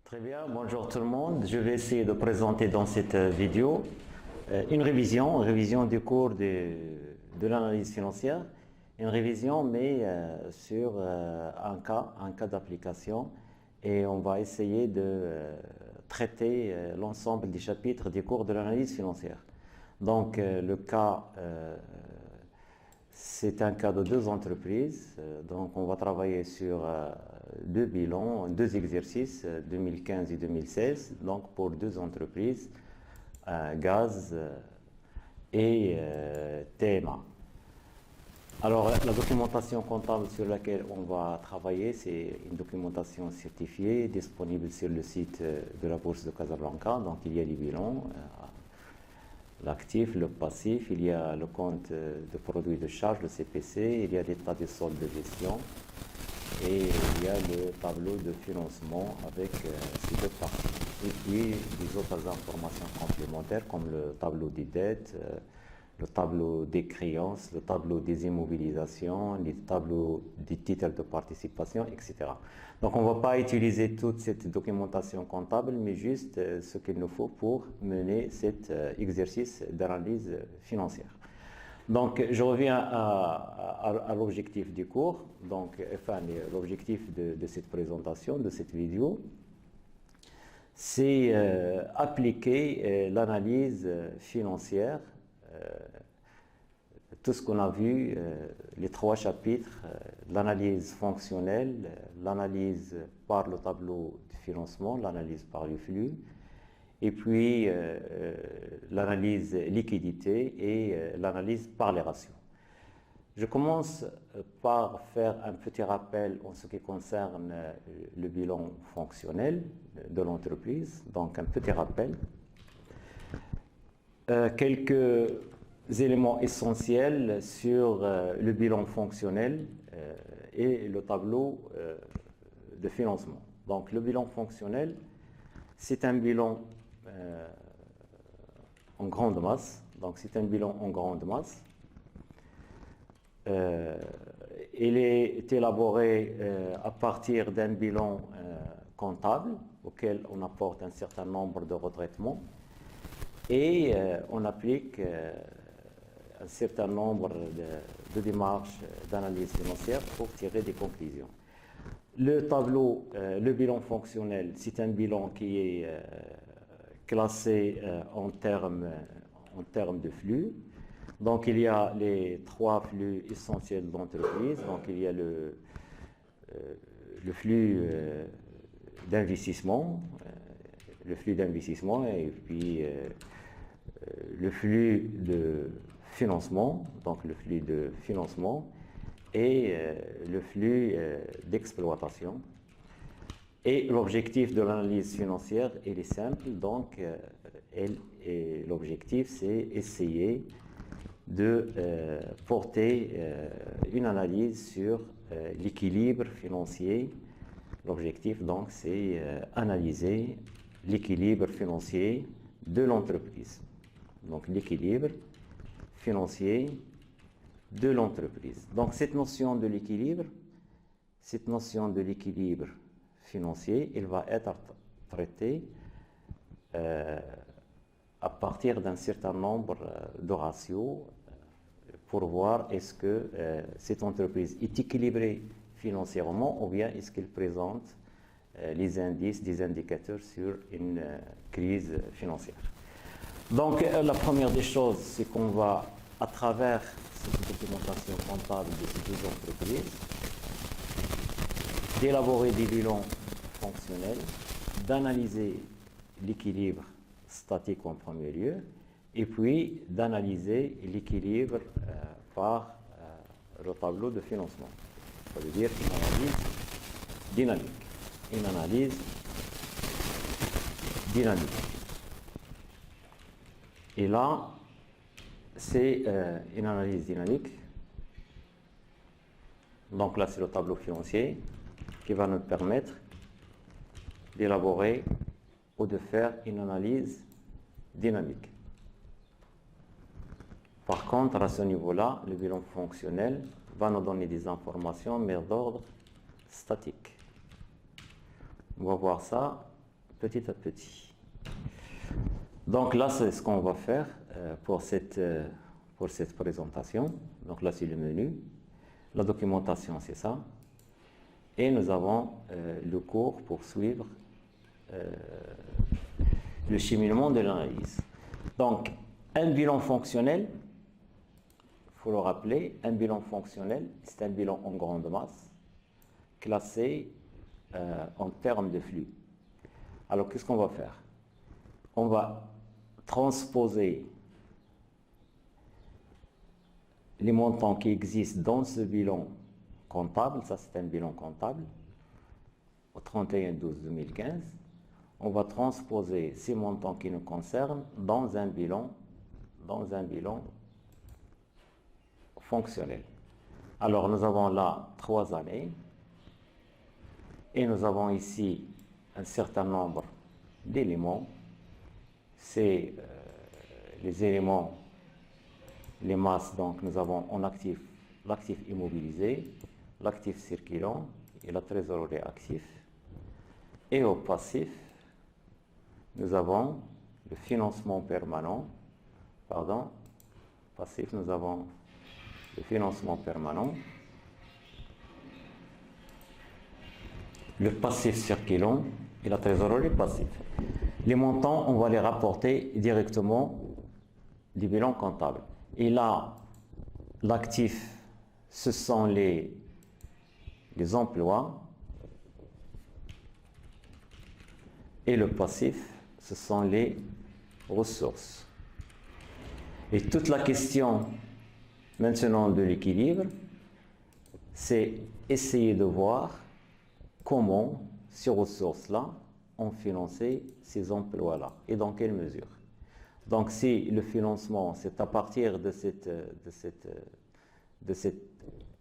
Très bien, bonjour tout le monde. Je vais essayer de présenter dans cette vidéo une révision du cours de l'analyse financière, une révision mais sur un cas d'application et on va essayer de traiter l'ensemble des chapitres du cours de l'analyse financière. Donc le cas c'est un cas de deux entreprises, donc on va travailler sur deux bilans, deux exercices, 2015 et 2016, donc pour deux entreprises, Gaz et TMA. Alors la documentation comptable sur laquelle on va travailler, c'est une documentation certifiée, disponible sur le site de la Bourse de Casablanca, donc il y a les bilans, l'actif, le passif, il y a le compte de produits de charge, le CPC, il y a l'état des soldes de gestion et il y a le tableau de financement avec ces deux parties. Et puis des autres informations complémentaires comme le tableau des dettes, le tableau des créances, le tableau des immobilisations, les tableaux des titres de participation, etc. Donc on ne va pas utiliser toute cette documentation comptable, mais juste ce qu'il nous faut pour mener cet exercice d'analyse financière. Donc je reviens à l'objectif du cours, donc enfin l'objectif de cette présentation, de cette vidéo, c'est appliquer l'analyse financière, tout ce qu'on a vu, les trois chapitres, l'analyse fonctionnelle, l'analyse par le tableau de financement, l'analyse par le flux, et puis l'analyse liquidité et l'analyse par les ratios. Je commence par faire un petit rappel en ce qui concerne le bilan fonctionnel de l'entreprise, donc un petit rappel. Quelques éléments essentiels sur le bilan fonctionnel et le tableau de financement. Donc le bilan fonctionnel, c'est un bilan en grande masse. Donc c'est un bilan en grande masse. Il est élaboré à partir d'un bilan comptable auquel on apporte un certain nombre de retraitements et on applique un certain nombre de démarches d'analyse financière pour tirer des conclusions. Le tableau, le bilan fonctionnel, c'est un bilan qui est classé en termes de flux. Donc il y a les trois flux essentiels de l'entreprise. Donc il y a le flux d'investissement, et puis le flux de financement, donc le flux de financement et le flux d'exploitation. Et l'objectif de l'analyse financière, il est simple, donc l'objectif c'est essayer de porter une analyse sur l'équilibre financier. L'objectif donc c'est analyser l'équilibre financier de l'entreprise. Donc l'équilibre financier de l'entreprise. Donc cette notion de l'équilibre financier, elle va être traitée à partir d'un certain nombre de ratios pour voir est-ce que cette entreprise est équilibrée financièrement ou bien est-ce qu'elle présente les indices, des indicateurs sur une crise financière. Donc la première des choses, c'est qu'on va, à travers cette documentation comptable de ces deux entreprises, d'élaborer des bilans fonctionnels, d'analyser l'équilibre statique en premier lieu, et puis d'analyser l'équilibre par le tableau de financement. Ça veut dire une analyse dynamique. Une analyse dynamique. Et là, c'est une analyse dynamique. Donc là, c'est le tableau financier qui va nous permettre d'élaborer ou de faire une analyse dynamique. Par contre, à ce niveau-là, le bilan fonctionnel va nous donner des informations, mais d'ordre statique. On va voir ça petit à petit. Donc là, c'est ce qu'on va faire pour cette présentation. Donc là, c'est le menu. La documentation, c'est ça. Et nous avons le cours pour suivre le cheminement de l'analyse. Donc, un bilan fonctionnel, il faut le rappeler, un bilan fonctionnel, c'est un bilan en grande masse, classé en termes de flux. Alors, qu'est-ce qu'on va faire? On va transposer les montants qui existent dans ce bilan comptable, ça c'est un bilan comptable, au 31/12/2015, on va transposer ces montants qui nous concernent dans un bilan fonctionnel. Alors nous avons là 3 années et nous avons ici un certain nombre d'éléments. C'est les éléments, les masses, donc nous avons en actif l'actif immobilisé, l'actif circulant et la trésorerie actif. Et au passif, nous avons le financement permanent, passif, nous avons le financement permanent, le passif circulant et la trésorerie passive. Les montants, on va les rapporter directement du bilan comptable. Et là, l'actif, ce sont les emplois, et le passif, ce sont les ressources. Et toute la question maintenant de l'équilibre, c'est essayer de voir comment ces ressources-là ont financé ces emplois-là et dans quelle mesure. Donc si le financement, c'est à partir de cette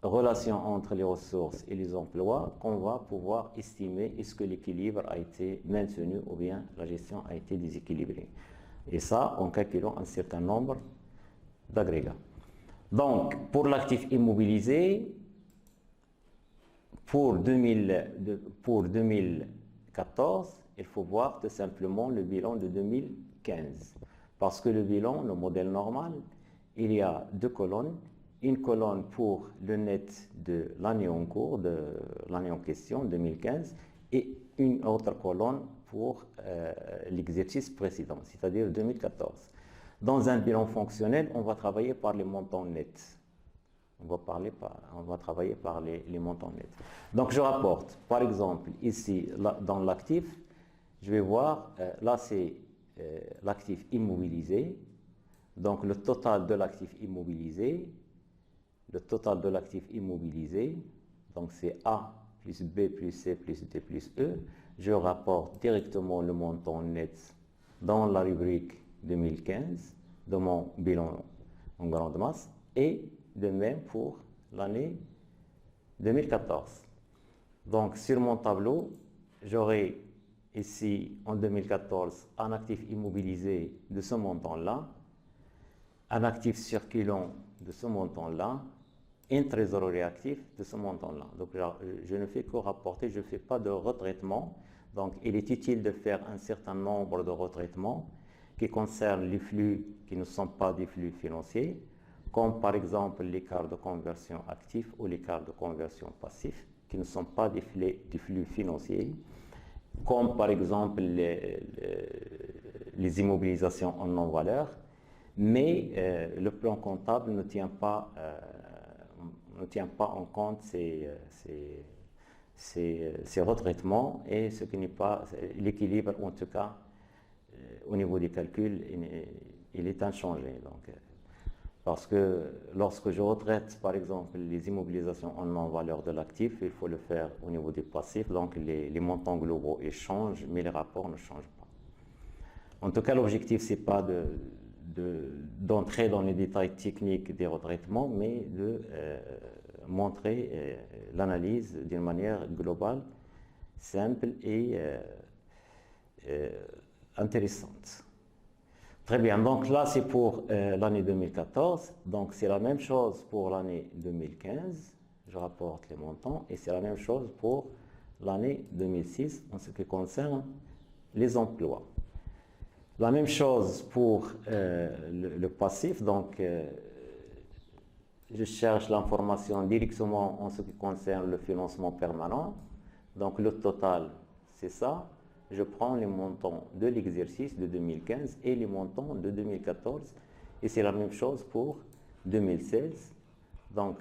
relation entre les ressources et les emplois qu'on va pouvoir estimer est-ce que l'équilibre a été maintenu ou bien la gestion a été déséquilibrée. Et ça en calculant un certain nombre d'agrégats. Donc pour l'actif immobilisé, pour 2014, il faut voir tout simplement le bilan de 2015. Parce que le bilan, le modèle normal, il y a 2 colonnes. Une colonne pour le net de l'année en cours, de l'année en question, 2015, et une autre colonne pour l'exercice précédent, c'est-à-dire 2014. Dans un bilan fonctionnel, on va travailler par les montants nets. On va travailler par les montants nets. Donc je rapporte, par exemple, ici, là, dans l'actif, je vais voir, là c'est l'actif immobilisé, donc le total de l'actif immobilisé, donc c'est A plus B plus C plus D plus E, je rapporte directement le montant net dans la rubrique 2015 de mon bilan en grande masse, et de même pour l'année 2014. Donc sur mon tableau, j'aurai ici en 2014 un actif immobilisé de ce montant-là, un actif circulant de ce montant-là, une trésorerie active de ce montant-là. Donc je ne fais que rapporter, je ne fais pas de retraitement. Donc il est utile de faire un certain nombre de retraitements qui concernent les flux qui ne sont pas des flux financiers, comme par exemple l'écart de conversion actif ou l'écart de conversion passif, qui ne sont pas des flux financiers, comme par exemple les immobilisations en non-valeur, mais le plan comptable ne tient pas en compte ces retraitements, et ce qui n'est pas l'équilibre, en tout cas au niveau des calculs, il est inchangé. Donc, parce que lorsque je retraite par exemple les immobilisations en non-valeur de l'actif, il faut le faire au niveau des passifs, donc les montants globaux changent, mais les rapports ne changent pas. En tout cas, l'objectif, c'est pas d'entrer dans les détails techniques des retraitements, mais de montrer l'analyse d'une manière globale, simple et intéressante. Très bien, donc là c'est pour l'année 2014, donc c'est la même chose pour l'année 2015, je rapporte les montants, et c'est la même chose pour l'année 2006 en ce qui concerne les emplois. La même chose pour le passif, donc je cherche l'information directement en ce qui concerne le financement permanent. Donc le total, c'est ça. Je prends les montants de l'exercice de 2015 et les montants de 2014. Et c'est la même chose pour 2016. Donc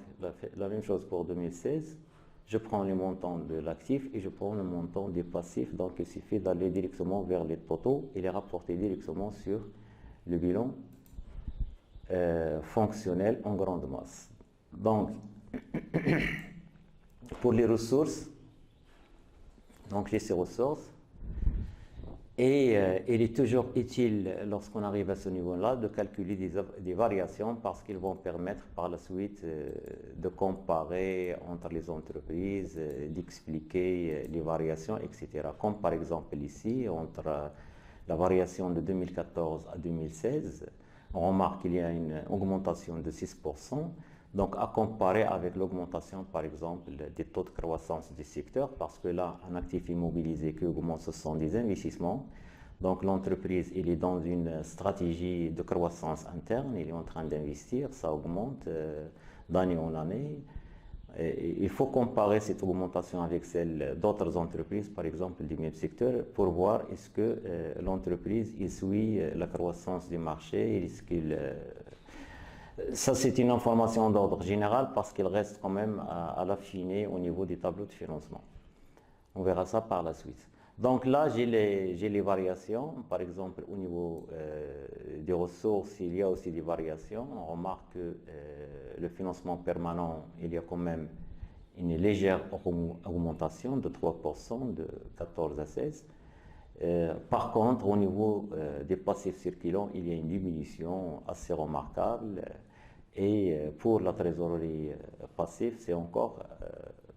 la même chose pour 2016. Je prends les montants de l'actif et je prends le montant des passifs. Donc il suffit d'aller directement vers les totaux et les rapporter directement sur le bilan fonctionnel en grande masse. Donc, pour les ressources, donc j'ai ces ressources, et il est toujours utile, lorsqu'on arrive à ce niveau-là, de calculer des variations parce qu'ils vont permettre par la suite de comparer entre les entreprises, d'expliquer les variations, etc. Comme par exemple ici, entre la variation de 2014 à 2016, on remarque qu'il y a une augmentation de 6%. Donc, à comparer avec l'augmentation, par exemple, des taux de croissance du secteur, parce que là, un actif immobilisé qui augmente, ce sont des investissements. Donc, l'entreprise, elle est dans une stratégie de croissance interne, elle est en train d'investir, ça augmente d'année en année. Et il faut comparer cette augmentation avec celle d'autres entreprises, par exemple du même secteur, pour voir est-ce que l'entreprise suit la croissance du marché, est-ce qu'il ça, c'est une information d'ordre général parce qu'il reste quand même à l'affiner au niveau des tableaux de financement. On verra ça par la suite. Donc là, j'ai les variations. Par exemple, au niveau des ressources, il y a aussi des variations. On remarque que le financement permanent, il y a quand même une légère augmentation de 3%, de 14 à 16. Par contre, au niveau des passifs circulants, il y a une diminution assez remarquable. Et pour la trésorerie passive, c'est encore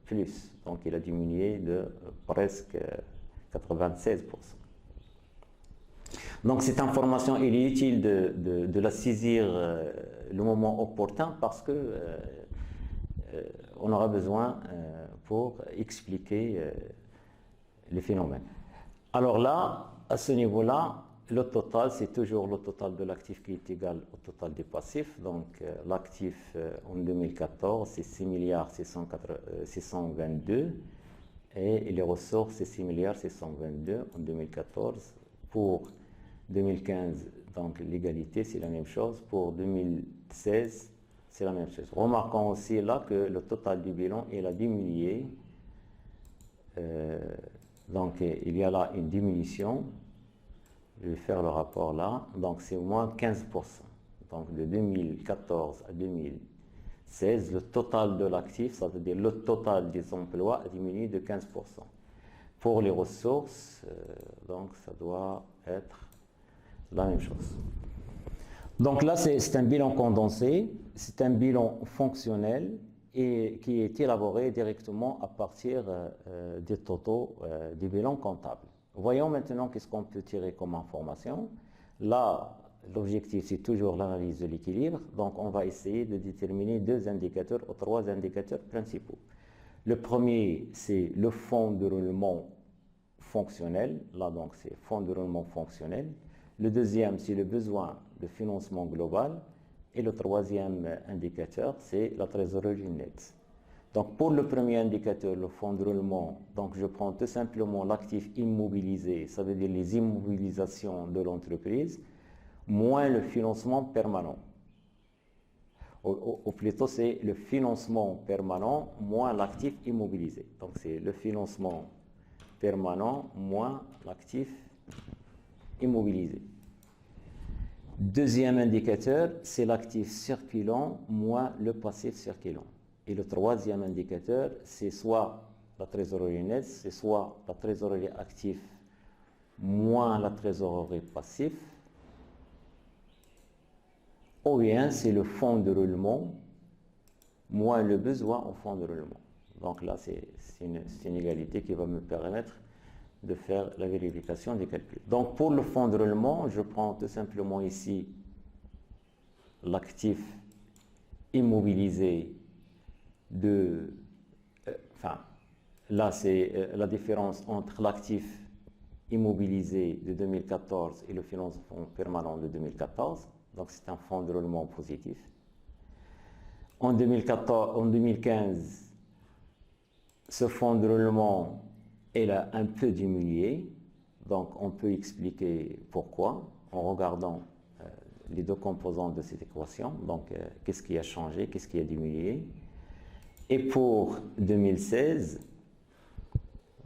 plus. Donc, il a diminué de presque 96%. Donc, cette information, il est utile de la saisir le moment opportun parce que on aura besoin pour expliquer les phénomènes. Alors là, à ce niveau-là, le total, c'est toujours le total de l'actif qui est égal au total des passifs. Donc, l'actif en 2014, c'est 6 milliards 622 et les ressources, c'est 6 milliards 622 en 2014. Pour 2015, donc l'égalité, c'est la même chose. Pour 2016, c'est la même chose. Remarquons aussi là que le total du bilan, il a diminué. Donc, il y a là une diminution. Je vais faire le rapport là. Donc, c'est moins 15%. Donc, de 2014 à 2016, le total de l'actif, ça veut dire le total des emplois, a diminué de 15%. Pour les ressources, donc, ça doit être la même chose. Donc là, c'est un bilan condensé. C'est un bilan fonctionnel et qui est élaboré directement à partir des totaux du bilan comptable. Voyons maintenant qu'est-ce qu'on peut tirer comme information. Là, l'objectif, c'est toujours l'analyse de l'équilibre. Donc, on va essayer de déterminer deux indicateurs ou trois indicateurs principaux. Le premier, c'est le fonds de roulement fonctionnel. Là, donc, c'est fonds de roulement fonctionnel. Le deuxième, c'est le besoin de financement global. Et le troisième indicateur, c'est la trésorerie nette. Donc, pour le premier indicateur, le fonds de roulement, donc je prends tout simplement l'actif immobilisé, ça veut dire les immobilisations de l'entreprise, moins le financement permanent. Ou plutôt, c'est le financement permanent moins l'actif immobilisé. Donc, c'est le financement permanent moins l'actif immobilisé. Deuxième indicateur, c'est l'actif circulant moins le passif circulant. Et le troisième indicateur, c'est soit la trésorerie nette, c'est soit la trésorerie active moins la trésorerie passive, ou bien c'est le fonds de roulement moins le besoin au fonds de roulement. Donc là, c'est une égalité qui va me permettre de faire la vérification des calculs. Donc pour le fonds de roulement, je prends tout simplement ici l'actif immobilisé là c'est la différence entre l'actif immobilisé de 2014 et le financement permanent de 2014. Donc c'est un fonds de roulement positif. En 2015, ce fonds de roulement est un peu diminué. Donc on peut expliquer pourquoi en regardant les deux composants de cette équation. Donc qu'est-ce qui a changé, qu'est-ce qui a diminué. Et pour 2016,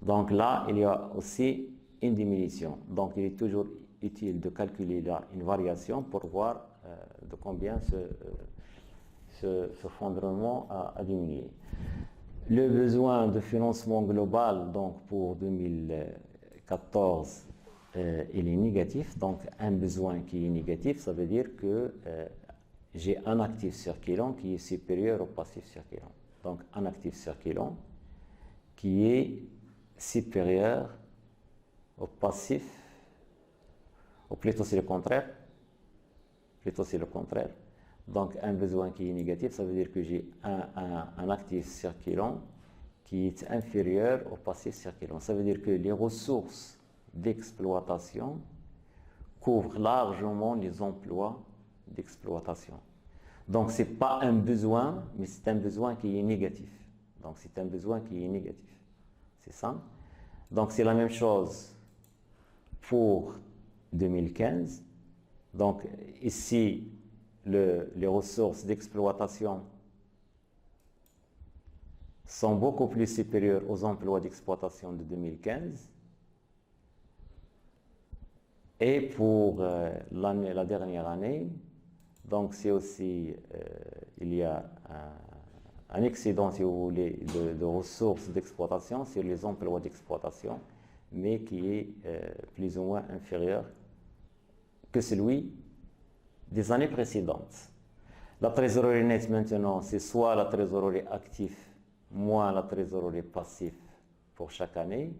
donc là, il y a aussi une diminution. Donc il est toujours utile de calculer là une variation pour voir de combien ce fonds de roulement a diminué. Le besoin de financement global donc pour 2014, il est négatif. Donc un besoin qui est négatif, ça veut dire que j'ai un actif circulant qui est supérieur au passif circulant. Donc un actif circulant qui est supérieur au passif, ou plutôt c'est le contraire. Plutôt c'est le contraire. Donc un besoin qui est négatif, ça veut dire que j'ai un actif circulant qui est inférieur au passif circulant. Ça veut dire que les ressources d'exploitation couvrent largement les emplois d'exploitation. Donc ce n'est pas un besoin, mais c'est un besoin qui est négatif. Donc c'est un besoin qui est négatif. C'est ça. Donc c'est la même chose pour 2015. Donc ici, les ressources d'exploitation sont beaucoup plus supérieures aux emplois d'exploitation de 2015. Et pour la dernière année, donc c'est aussi, il y a un excédent, si vous voulez, de ressources d'exploitation sur les emplois d'exploitation, mais qui est plus ou moins inférieur que celui des années précédentes. La trésorerie nette maintenant, c'est soit la trésorerie active moins la trésorerie passive pour chaque année,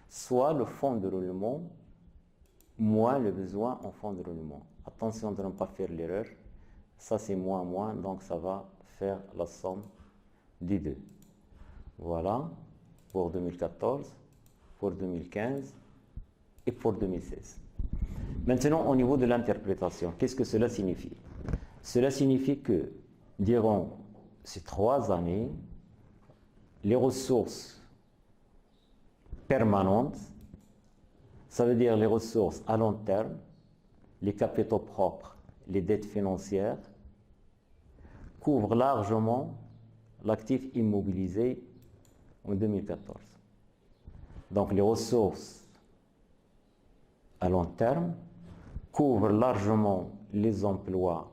soit le fonds de roulement moins le besoin en fonds de roulement. Attention de ne pas faire l'erreur. Ça c'est moins, donc ça va faire la somme des deux. Voilà pour 2014, pour 2015 et pour 2016. Maintenant, au niveau de l'interprétation, qu'est-ce que cela signifie? Cela signifie que, durant ces 3 années, les ressources permanentes, ça veut dire les ressources à long terme, les capitaux propres, les dettes financières, couvrent largement l'actif immobilisé en 2014. Donc les ressources à long terme couvrent largement les emplois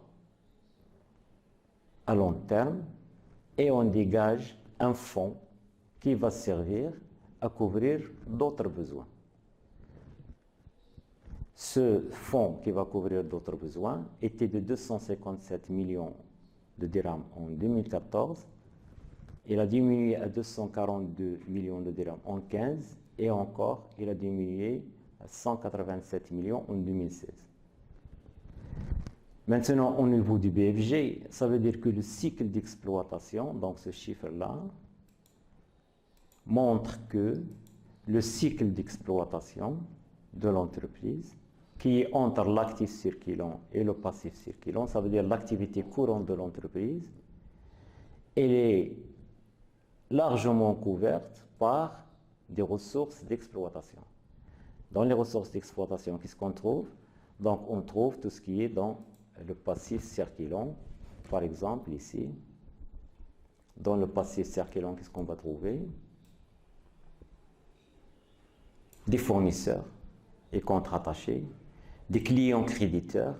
à long terme et on dégage un fonds qui va servir à couvrir d'autres besoins. Ce fonds qui va couvrir d'autres besoins était de 257 millions de dirhams en 2014. Il a diminué à 242 millions de dirhams en 2015 et encore, il a diminué à 187 millions en 2016. Maintenant, au niveau du BFG, ça veut dire que le cycle d'exploitation, donc ce chiffre-là, montre que le cycle d'exploitation de l'entreprise, qui est entre l'actif circulant et le passif circulant, ça veut dire l'activité courante de l'entreprise, elle est largement couverte par des ressources d'exploitation. Dans les ressources d'exploitation, qu'est-ce qu'on trouve? Donc on trouve tout ce qui est dans le passif circulant, par exemple ici. Dans le passif circulant, qu'est-ce qu'on va trouver? Des fournisseurs et contrats attachés, des clients créditeurs,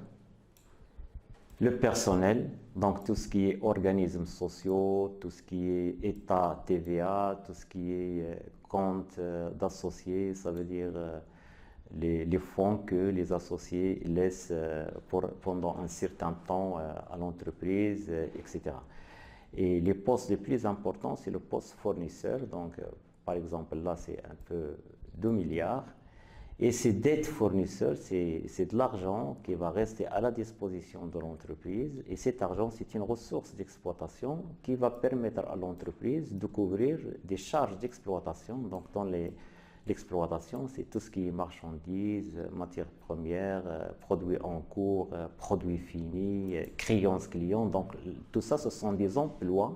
le personnel, donc tout ce qui est organismes sociaux, tout ce qui est État, TVA, tout ce qui est compte d'associés, ça veut dire les fonds que les associés laissent pendant un certain temps à l'entreprise, etc. Et les postes les plus importants, c'est le poste fournisseur, donc par exemple là c'est un peu 2 milliards. Et ces dettes fournisseurs, c'est de l'argent qui va rester à la disposition de l'entreprise. Et cet argent, c'est une ressource d'exploitation qui va permettre à l'entreprise de couvrir des charges d'exploitation, donc dans L'exploitation, c'est tout ce qui est marchandises, matières premières, produits en cours, produits finis, créances clients. Donc tout ça, ce sont des emplois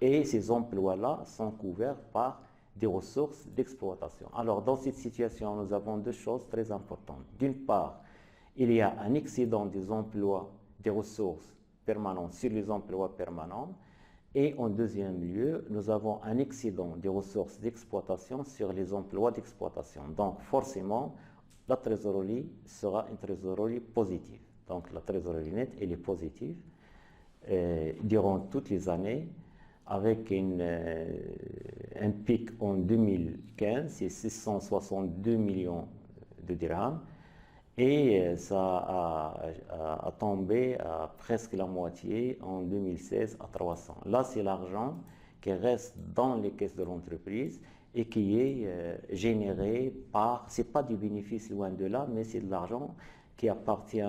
et ces emplois-là sont couverts par des ressources d'exploitation. Alors dans cette situation, nous avons deux choses très importantes. D'une part, il y a un excédent des emplois, des ressources permanentes sur les emplois permanents. Et en deuxième lieu, nous avons un excédent des ressources d'exploitation sur les emplois d'exploitation. Donc forcément, la trésorerie sera une trésorerie positive. Donc la trésorerie nette, elle est positive durant toutes les années, avec un pic en 2015, c'est 662 millions de dirhams. Et ça a tombé à presque la moitié en 2016 à 300. Là, c'est l'argent qui reste dans les caisses de l'entreprise et qui est généré par, c'est pas du bénéfice loin de là, mais c'est de l'argent qui appartient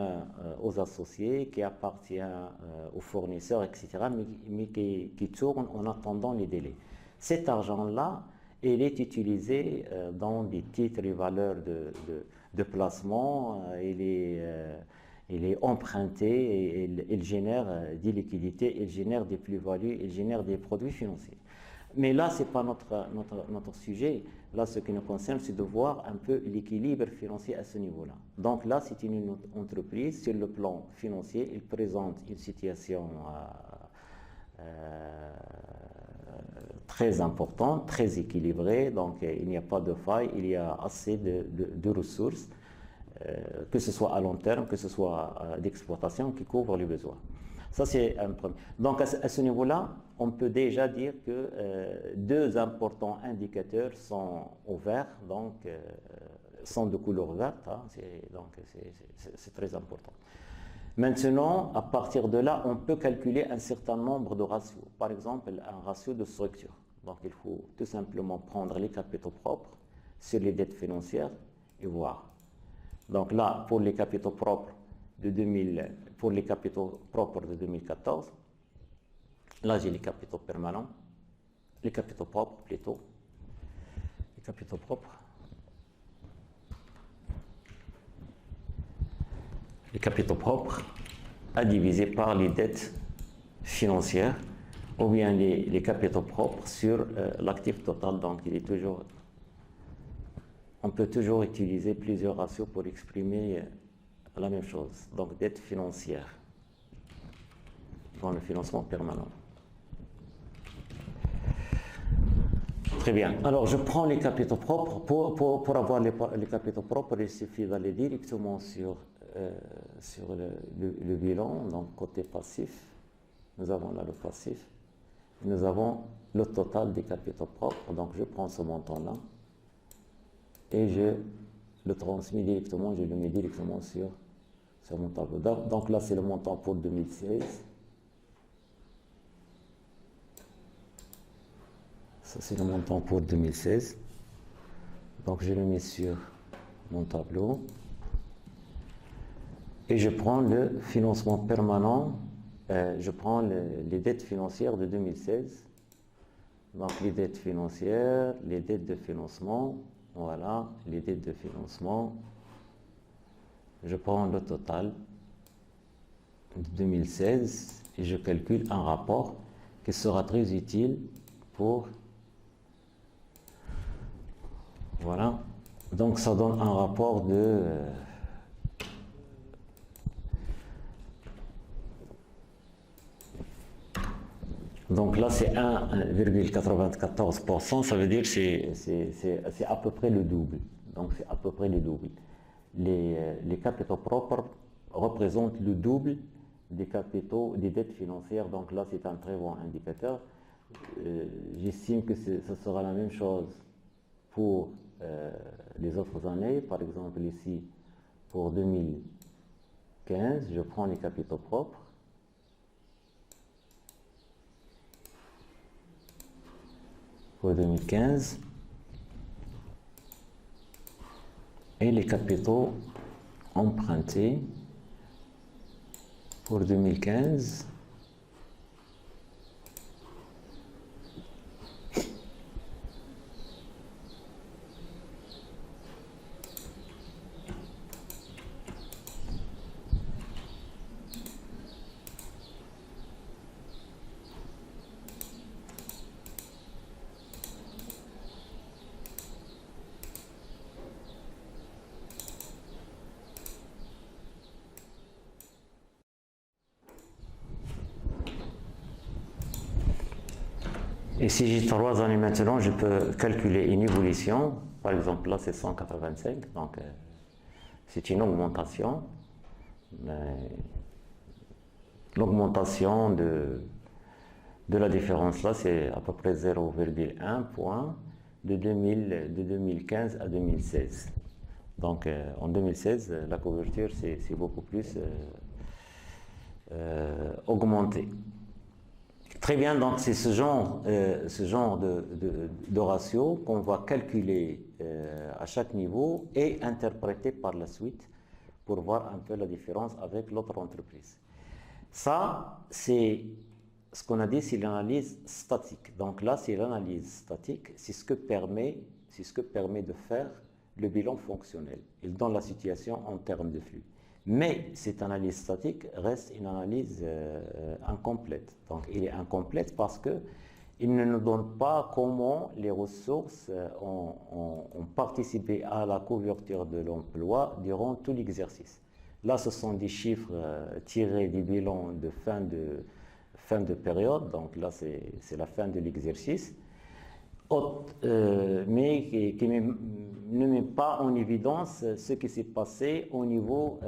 aux associés, qui appartient aux fournisseurs, etc., mais qui tourne en attendant les délais. Cet argent-là, il est utilisé dans des titres et valeurs de placement, il est emprunté et il génère des liquidités, il génère des plus-values, il génère des produits financiers. Mais là, ce n'est pas notre sujet. Là, ce qui nous concerne, c'est de voir un peu l'équilibre financier à ce niveau-là. Donc là, c'est une entreprise, sur le plan financier, il présente une situation très importante, très équilibrée, donc il n'y a pas de faille, il y a assez de ressources, que ce soit à long terme, que ce soit d'exploitation, qui couvrent les besoins. Ça, c'est un premier. Donc à ce niveau-là, on peut déjà dire que deux importants indicateurs sont au vert, donc sont de couleur verte, hein, donc c'est très important. Maintenant, à partir de là, on peut calculer un certain nombre de ratios. Par exemple, un ratio de structure. Donc, il faut tout simplement prendre les capitaux propres sur les dettes financières et voir. Donc là, pour les capitaux propres de 2014, là j'ai les capitaux permanents, les capitaux propres plutôt, les capitaux propres. Les capitaux propres à diviser par les dettes financières ou bien les capitaux propres sur l'actif total. Donc on peut toujours utiliser plusieurs ratios pour exprimer la même chose. Donc dette financière dans le financement permanent. Très bien. Alors je prends les capitaux propres. Pour avoir les capitaux propres, il suffit d'aller directement sur le bilan, donc côté passif. Nous avons là le passif. Nous avons le total des capitaux propres. Donc je prends ce montant-là et je le transmets directement, je le mets directement sur mon tableau. Donc là c'est le montant pour 2016. Ça c'est le montant pour 2016. Donc je le mets sur mon tableau. Et je prends le financement permanent, je prends les dettes financières de 2016. Donc les dettes financières, les dettes de financement, voilà, les dettes de financement. Je prends le total de 2016 et je calcule un rapport qui sera très utile pour... Voilà. Donc ça donne un rapport de... Donc là, c'est 1,94%, ça veut dire que c'est à peu près le double. Donc c'est à peu près le double. Les capitaux propres représentent le double des capitaux, des dettes financières. Donc là, c'est un très bon indicateur. J'estime que ce sera la même chose pour les autres années. Par exemple, ici, pour 2015, je prends les capitaux propres. Pour 2015 et les capitaux empruntés pour 2015 Et si j'ai 3 années maintenant, je peux calculer une évolution. Par exemple, là, c'est 185, donc c'est une augmentation. L'augmentation de la différence, là, c'est à peu près 0,1 point de 2015 à 2016. Donc, en 2016, la couverture, c'est beaucoup plus augmentée. Très bien, donc c'est ce genre de ratio qu'on va calculer à chaque niveau et interpréter par la suite pour voir un peu la différence avec l'autre entreprise. Ça, c'est ce qu'on a dit, c'est l'analyse statique. Donc là, c'est l'analyse statique, c'est ce que permet de faire le bilan fonctionnel. Il donne la situation en termes de flux. Mais cette analyse statique reste une analyse incomplète. Donc, il est incomplète parce qu'il ne nous donne pas comment les ressources ont participé à la couverture de l'emploi durant tout l'exercice. Là, ce sont des chiffres tirés des bilans de fin de période. Donc là, c'est la fin de l'exercice. Mais qui ne met pas en évidence ce qui s'est passé au niveau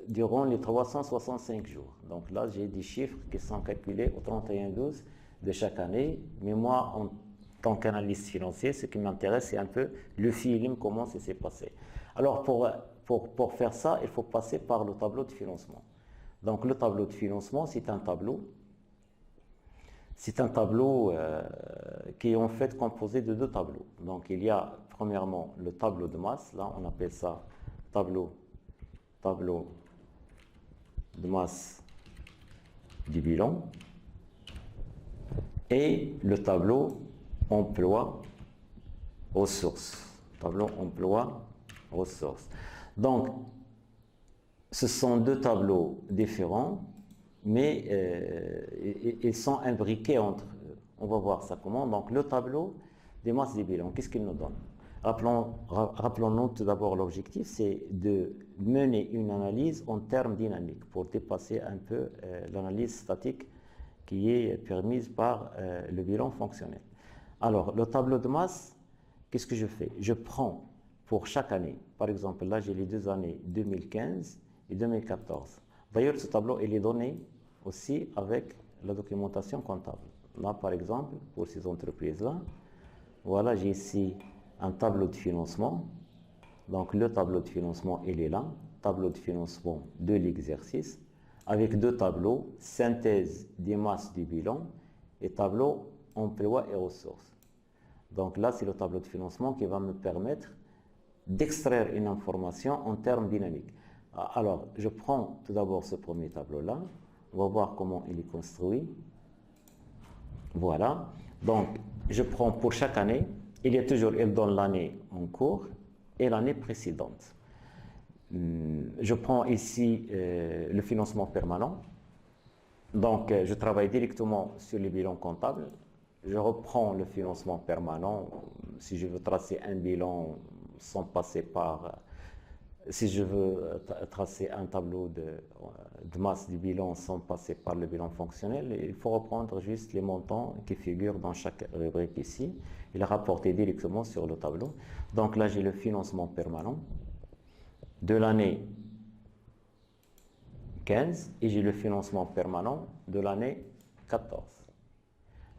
durant les 365 jours. Donc là, j'ai des chiffres qui sont calculés au 31-12 de chaque année. Mais moi, en tant qu'analyste financier, ce qui m'intéresse, c'est un peu le feeling, comment ça s'est passé. Alors, pour faire ça, il faut passer par le tableau de financement. Donc, le tableau de financement, c'est un tableau qui est en fait composé de 2 tableaux. Donc il y a premièrement le tableau de masse, là on appelle ça tableau de masse du bilan, et le tableau emploi ressources. Tableau emploi ressources. Donc ce sont 2 tableaux différents, mais ils sont imbriqués entre eux. On va voir ça comment. Donc le tableau des masses des bilans, qu'est-ce qu'il nous donne? Rappelons-nous tout d'abord l'objectif, c'est de mener une analyse en termes dynamiques pour dépasser un peu l'analyse statique qui est permise par le bilan fonctionnel. Alors le tableau de masse, qu'est-ce que je fais? Je prends pour chaque année, par exemple là j'ai les 2 années 2015 et 2014. D'ailleurs ce tableau il est donné aussi avec la documentation comptable. Là, par exemple, pour ces entreprises-là, voilà, j'ai ici un tableau de financement. Donc, le tableau de financement, il est là. Tableau de financement de l'exercice, avec 2 tableaux, synthèse des masses du bilan et tableau emploi et ressources. Donc là, c'est le tableau de financement qui va me permettre d'extraire une information en termes dynamiques. Alors, je prends tout d'abord ce premier tableau-là. On va voir comment il est construit. Voilà. Donc, je prends pour chaque année, il donne l'année en cours et l'année précédente. Je prends ici le financement permanent. Donc, je travaille directement sur les bilans comptables. Je reprends le financement permanent. Si je veux tracer un bilan sans passer par... Si je veux tracer un tableau de masse du bilan sans passer par le bilan fonctionnel, il faut reprendre juste les montants qui figurent dans chaque rubrique ici et les rapporter directement sur le tableau. Donc là, j'ai le financement permanent de l'année 15 et j'ai le financement permanent de l'année 14.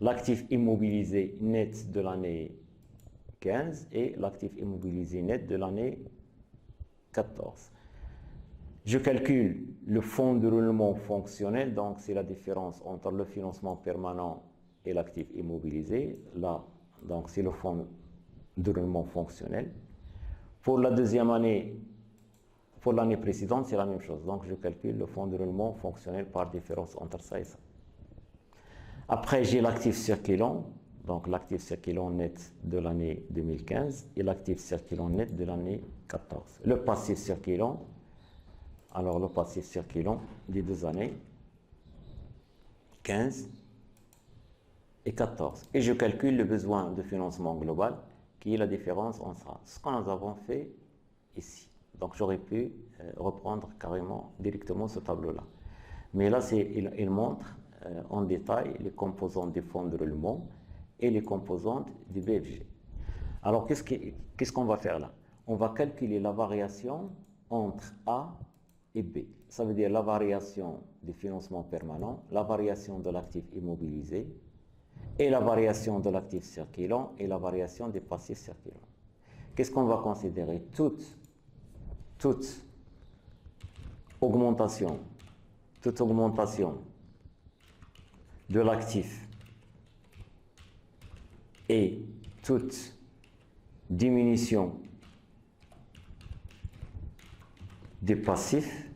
L'actif immobilisé net de l'année 15 et l'actif immobilisé net de l'année 14. Je calcule le fonds de roulement fonctionnel, donc c'est la différence entre le financement permanent et l'actif immobilisé. Là, donc c'est le fonds de roulement fonctionnel. Pour la deuxième année, pour l'année précédente, c'est la même chose. Donc je calcule le fonds de roulement fonctionnel par différence entre ça et ça. Après, j'ai l'actif circulant, donc l'actif circulant net de l'année 2015 et l'actif circulant net de l'année 14. Le passif circulant, alors le passif circulant des 2 années 15 et 14. Et je calcule le besoin de financement global qui est la différence entre ce que nous avons fait ici. Donc j'aurais pu reprendre carrément directement ce tableau-là. Mais là, il montre en détail les composantes des fonds de roulement et les composantes du BFG. Alors, qu'est-ce qu'on va faire là? On va calculer la variation entre A et B. Ça veut dire la variation du financement permanent, la variation de l'actif immobilisé, et la variation de l'actif circulant et la variation des passifs circulants. Qu'est-ce qu'on va considérer? Toute augmentation de l'actif et toute diminution des passifs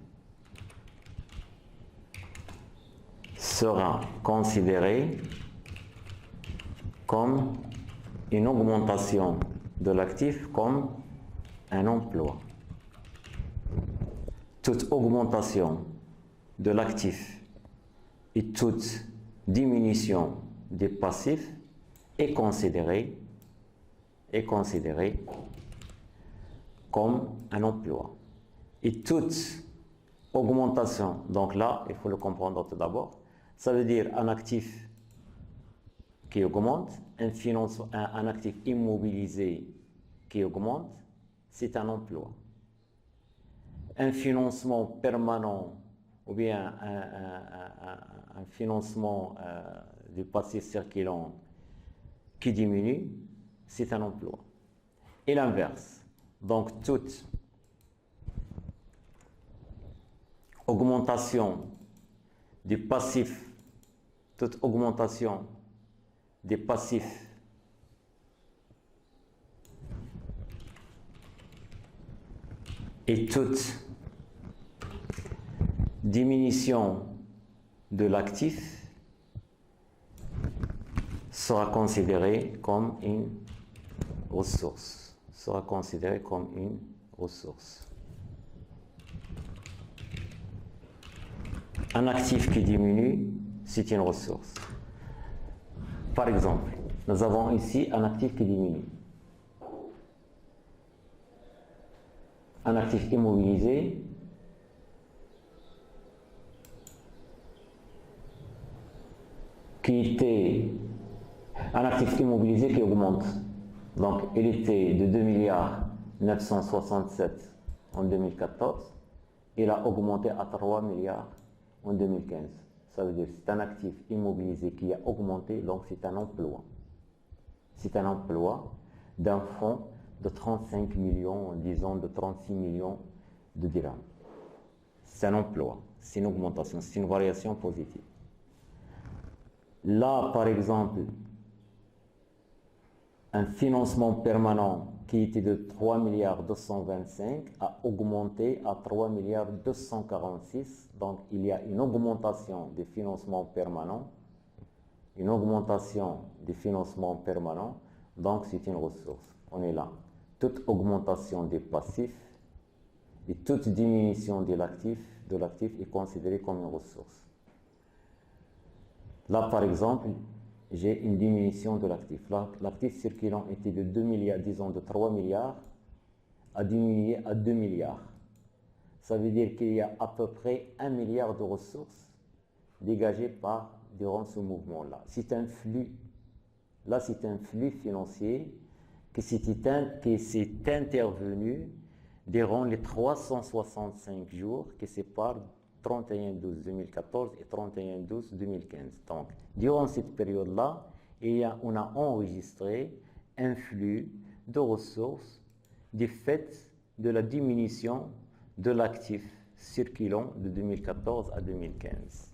sera considérée comme une augmentation de l'actif comme un emploi. Toute augmentation de l'actif et toute diminution des passifs est considérée comme un emploi. Et toute augmentation, donc là, il faut le comprendre tout d'abord, ça veut dire un actif qui augmente, un actif immobilisé qui augmente, c'est un emploi. Un financement permanent ou bien un financement du passif circulant qui diminue, c'est un emploi. Et l'inverse. Donc toute augmentation des passifs, toute augmentation des passifs et toute diminution de l'actif sera considérée comme une ressource. Un actif qui diminue, c'est une ressource. Par exemple, nous avons ici un actif qui diminue. Un actif immobilisé qui était un actif immobilisé qui augmente. Donc, il était de 2 milliards 967 en 2014. Il a augmenté à 3 milliards en 2015. Ça veut dire que c'est un actif immobilisé qui a augmenté, donc c'est un emploi. C'est un emploi d'un fonds de 35 millions, disons de 36 millions de dirhams. C'est un emploi, c'est une augmentation, c'est une variation positive. Là, par exemple, un financement permanent qui était de 3 milliards 225 a augmenté à 3 milliards 246. Donc, il y a une augmentation des financements permanents. Donc, c'est une ressource. On est là. Toute augmentation des passifs et toute diminution de l'actif est considérée comme une ressource. Là, par exemple, j'ai une diminution de l'actif. L'actif circulant était de 2 milliards, disons de 3 milliards, a diminué à 2 milliards. Ça veut dire qu'il y a à peu près 1 milliard de ressources dégagées durant ce mouvement-là. C'est un flux. Là, c'est un flux financier qui s'est intervenu durant les 365 jours qui séparent 31/12/2014 et 31/12/2015. Donc, durant cette période-là, on a enregistré un flux de ressources du fait de la diminution de l'actif circulant de 2014 à 2015.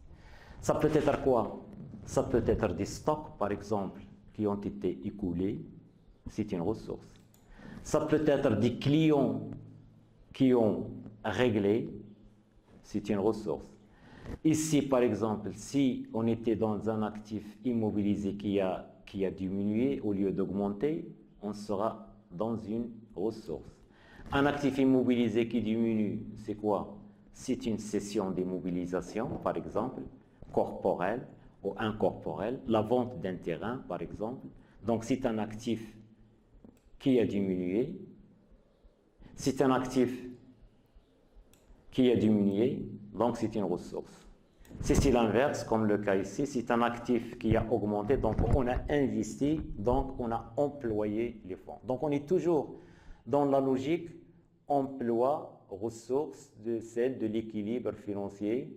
Ça peut être quoi? Ça peut être des stocks, par exemple, qui ont été écoulés, c'est une ressource. Ça peut être des clients qui ont réglé, c'est une ressource. Ici, par exemple, si on était dans un actif immobilisé qui a diminué au lieu d'augmenter, on sera dans une ressource. Un actif immobilisé qui diminue, c'est quoi? C'est une cession d'immobilisation, par exemple, corporelle ou incorporelle, la vente d'un terrain, par exemple. Donc, c'est un actif qui a diminué. C'est un actif qui a diminué, donc c'est une ressource. C'est l'inverse, comme le cas ici. C'est un actif qui a augmenté, donc on a investi, donc on a employé les fonds. Donc on est toujours dans la logique emploi, ressources, de celle de l'équilibre financier,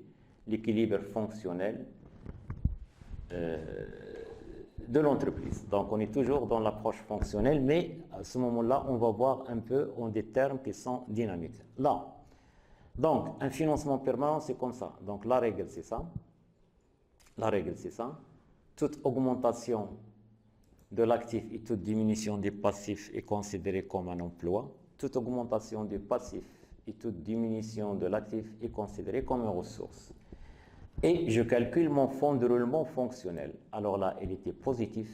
l'équilibre fonctionnel de l'entreprise. Donc on est toujours dans l'approche fonctionnelle, mais à ce moment-là, on va voir un peu en des termes qui sont dynamiques. Là, donc un financement permanent, c'est comme ça. Donc la règle, c'est ça. La règle, c'est ça. Toute augmentation de l'actif et toute diminution des passifs est considérée comme un emploi. Toute augmentation du passif et toute diminution de l'actif est considérée comme une ressource. Et je calcule mon fonds de roulement fonctionnel. Alors là, il était positif.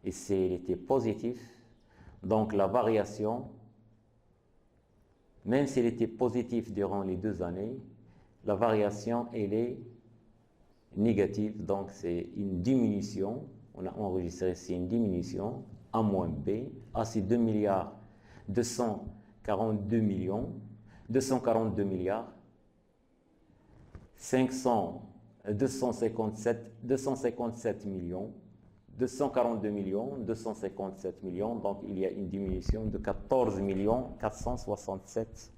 Et il était positif. Donc la variation, même s'il était positif durant les 2 années, la variation, elle est négative. Donc c'est une diminution. On a enregistré ici une diminution. A moins B. A, c'est 2 milliards 242 millions. 242 milliards. 257 millions, 242 millions, 257 millions, donc il y a une diminution de 14 millions 467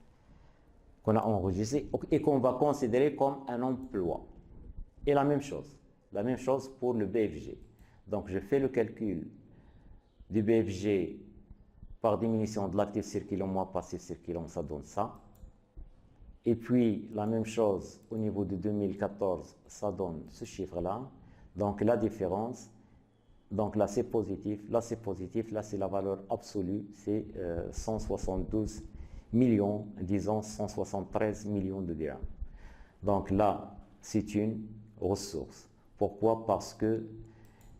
qu'on a enregistré et qu'on va considérer comme un emploi. Et la même chose pour le BFG. Donc je fais le calcul du BFG par diminution de l'actif circulant moins passif circulant, ça donne ça. Et puis, la même chose au niveau de 2014, ça donne ce chiffre-là. Donc, la différence, donc là, c'est positif, là, c'est positif, là, c'est la valeur absolue, c'est 172 millions, disons 173 millions de dirhams. Donc là, c'est une ressource. Pourquoi? Parce que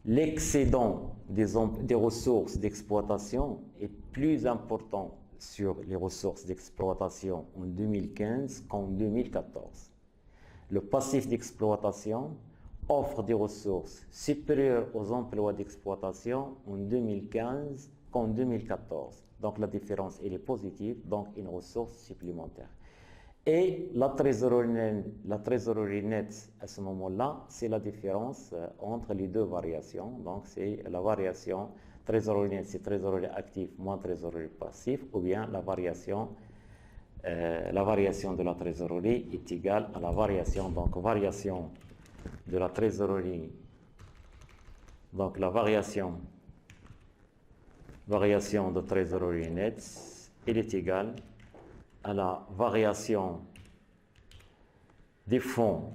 l'excédent des ressources d'exploitation est plus important sur les ressources d'exploitation en 2015 qu'en 2014. Le passif d'exploitation offre des ressources supérieures aux emplois d'exploitation en 2015 qu'en 2014. Donc la différence, elle est positive, donc une ressource supplémentaire. Et la trésorerie nette à ce moment-là, c'est la différence entre les deux variations. Donc c'est la variation trésorerie nette, c'est trésorerie active moins trésorerie passive, ou bien la variation de la trésorerie est égale à la variation, donc variation de la trésorerie, donc la variation de trésorerie nette, elle est égale à la variation des fonds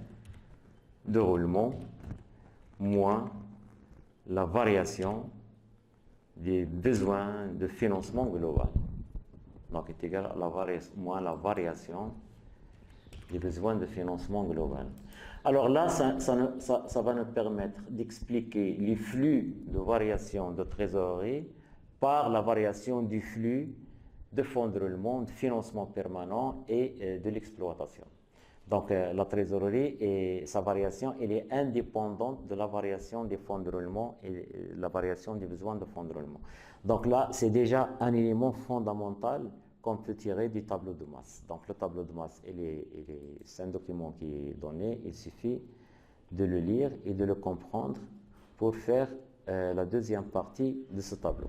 de roulement moins la variation des besoins de financement global. Donc, est égal à moins la variation des besoins de financement global. Alors là, ça va nous permettre d'expliquer les flux de variation de trésorerie par la variation du flux de fonds de roulement, de financement permanent et de l'exploitation. Donc la trésorerie et sa variation, elle est indépendante de la variation des fonds de roulement et la variation des besoins de fonds de roulement. Donc là, c'est déjà un élément fondamental qu'on peut tirer du tableau de masse. Donc le tableau de masse, c'est un document qui est donné, il suffit de le lire et de le comprendre pour faire la deuxième partie de ce tableau.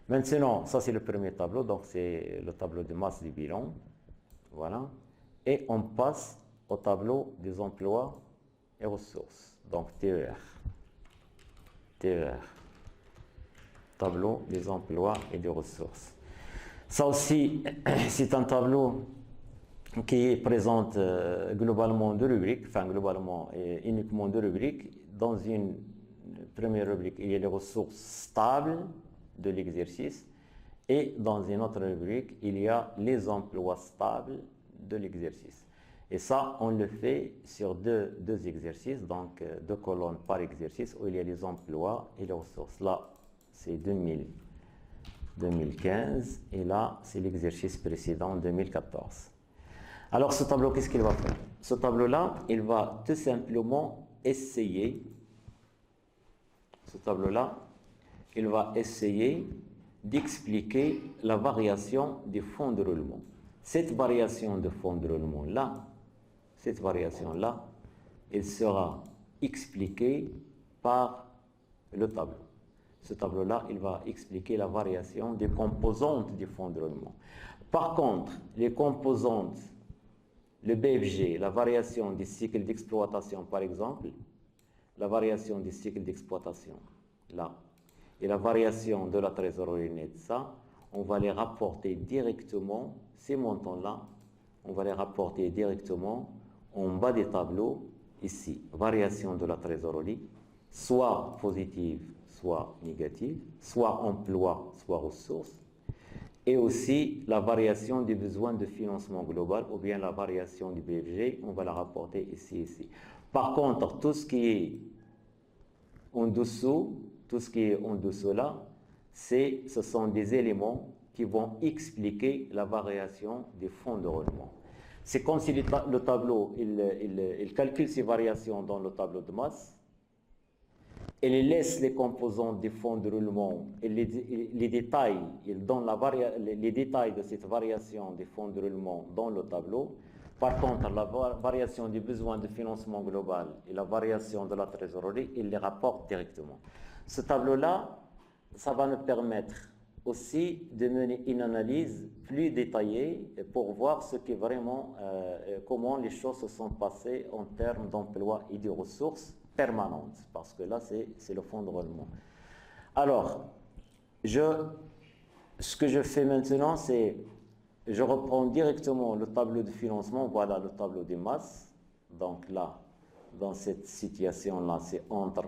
Maintenant, ça c'est le premier tableau, donc c'est le tableau de masse du bilan. Voilà. Et on passe au tableau des emplois et ressources, donc TER. Tableau des emplois et des ressources. Ça aussi, c'est un tableau qui présente globalement deux rubriques, enfin globalement et uniquement deux rubriques. Dans une première rubrique, il y a les ressources stables de l'exercice et dans une autre rubrique, il y a les emplois stables de l'exercice. Et ça, on le fait sur deux exercices, donc 2 colonnes par exercice où il y a les emplois et les ressources. Là, c'est 2015 et là, c'est l'exercice précédent 2014. Alors, ce tableau, qu'est-ce qu'il va faire? Ce tableau-là, il va tout simplement essayer, d'expliquer la variation des fonds de roulement. Cette variation de fonds de roulement-là, il sera expliqué par le tableau. Ce tableau-là, il va expliquer la variation des composantes du fonds de roulement. Par contre, les composantes, le BFG, la variation du cycle d'exploitation, par exemple, la variation du cycle d'exploitation, là, et la variation de la trésorerie nette, ça, on va les rapporter directement, ces montants-là, on va les rapporter directement en bas des tableaux, ici, variation de la trésorerie, soit positive, soit négative, soit emploi, soit ressources, et aussi la variation des besoins de financement global, ou bien la variation du BFG, on va la rapporter ici. Par contre, tout ce qui est en dessous, là, ce sont des éléments qui vont expliquer la variation des fonds de roulement. C'est comme si le tableau, il calcule ces variations dans le tableau de masse, et il laisse les composantes des fonds de roulement et les détails, il donne les détails de cette variation des fonds de roulement dans le tableau. Par contre, la variation du besoin de financement global et la variation de la trésorerie, il les rapporte directement. Ce tableau-là, ça va nous permettre aussi de mener une analyse plus détaillée pour voir ce qui est vraiment, comment les choses se sont passées en termes d'emploi et de ressources permanentes, parce que là, c'est le fonds de roulement. Alors, ce que je fais maintenant, c'est je reprends directement le tableau de financement, voilà le tableau des masses. Donc là, dans cette situation-là, c'est entre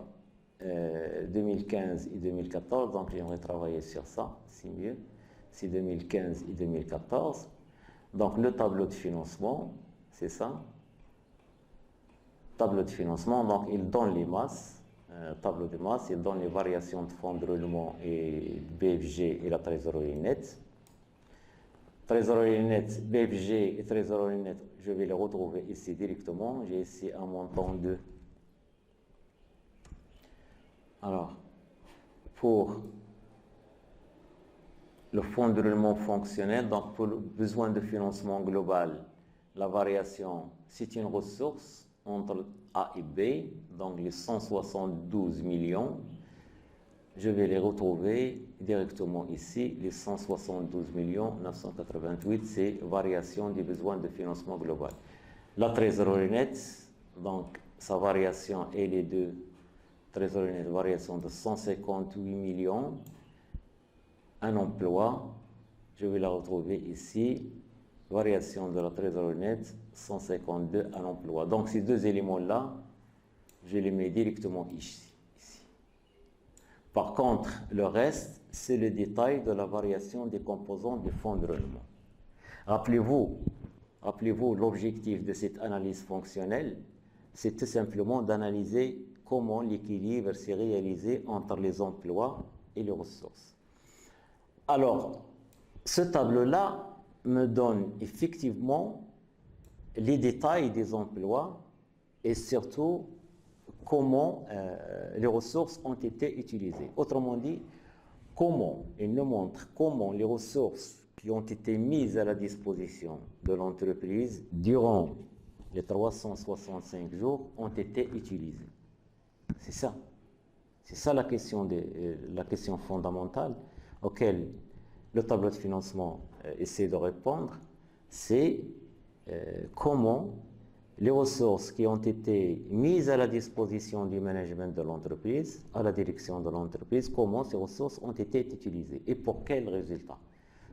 2015 et 2014, donc j'aimerais travailler sur ça, c'est mieux, c'est 2015 et 2014. Donc le tableau de financement, c'est ça. Tableau de financement, donc il donne les masses, tableau de masse, il donne les variations de fonds de roulement et BFG et la trésorerie nette. Trésorerie nette, BFG et trésorerie nette, je vais les retrouver ici directement. J'ai ici un montant de... Alors, pour le fonds de roulement fonctionnel, donc pour le besoin de financement global, la variation, c'est une ressource entre A et B, donc les 172 millions. Je vais les retrouver directement ici, les 172 988, c'est variation des besoins de financement global. La trésorerie nette, donc sa variation est les deux, trésorerie nette, variation de 158 millions, un emploi, je vais la retrouver ici, variation de la trésorerie nette, 152, un emploi. Donc ces deux éléments-là, je les mets directement ici. Par contre, le reste, c'est le détail de la variation des composants du fonds de roulement. Rappelez-vous, l'objectif de cette analyse fonctionnelle, c'est tout simplement d'analyser comment l'équilibre s'est réalisé entre les emplois et les ressources. Alors, ce tableau-là me donne effectivement les détails des emplois et surtout comment les ressources ont été utilisées. Autrement dit, il nous montre comment les ressources qui ont été mises à la disposition de l'entreprise durant les 365 jours ont été utilisées. C'est ça. C'est ça la question fondamentale auquel le tableau de financement essaie de répondre, c'est comment les ressources qui ont été mises à la disposition du management de l'entreprise, à la direction de l'entreprise, comment ces ressources ont été utilisées et pour quels résultats.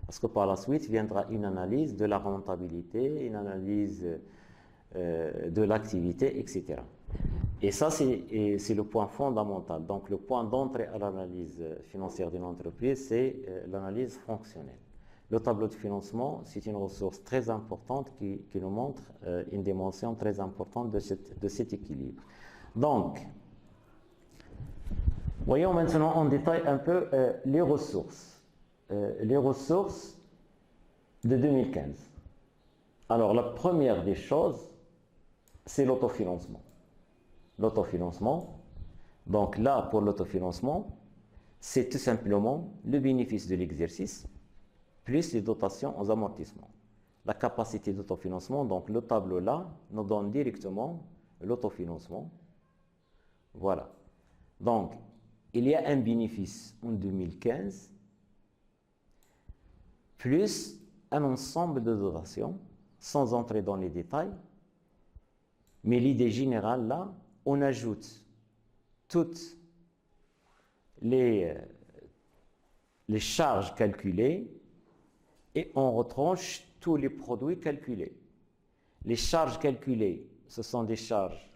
Parce que par la suite viendra une analyse de la rentabilité, une analyse de l'activité, etc. Et ça, c'est le point fondamental. Donc, le point d'entrée à l'analyse financière d'une entreprise, c'est l'analyse fonctionnelle. Le tableau de financement, c'est une ressource très importante qui nous montre une dimension très importante de cet équilibre. Donc, voyons maintenant en détail un peu les ressources. Les ressources de 2015. Alors, la première des choses, c'est l'autofinancement. L'autofinancement, donc là, pour l'autofinancement, c'est tout simplement le bénéfice de l'exercice plus les dotations aux amortissements. La capacité d'autofinancement, donc le tableau là, nous donne directement l'autofinancement. Voilà. Donc, il y a un bénéfice en 2015, plus un ensemble de dotations, sans entrer dans les détails. Mais l'idée générale, là, on ajoute toutes les charges calculées et on retranche tous les produits calculés. Les charges calculées, ce sont des charges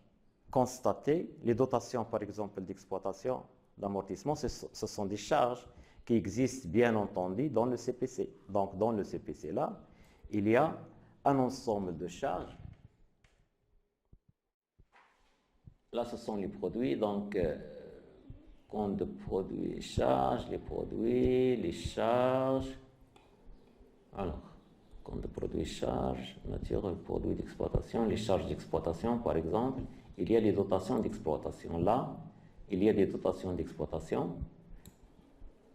constatées. Les dotations, par exemple, d'exploitation, d'amortissement, ce sont des charges qui existent, bien entendu, dans le CPC. Donc, dans le CPC, là, il y a un ensemble de charges. Là, ce sont les produits, donc, compte de produits et charges, les produits, les charges. Alors, compte de produits et charges, nature, produits d'exploitation, les charges d'exploitation, par exemple, il y a les dotations d'exploitation. Là, il y a des dotations d'exploitation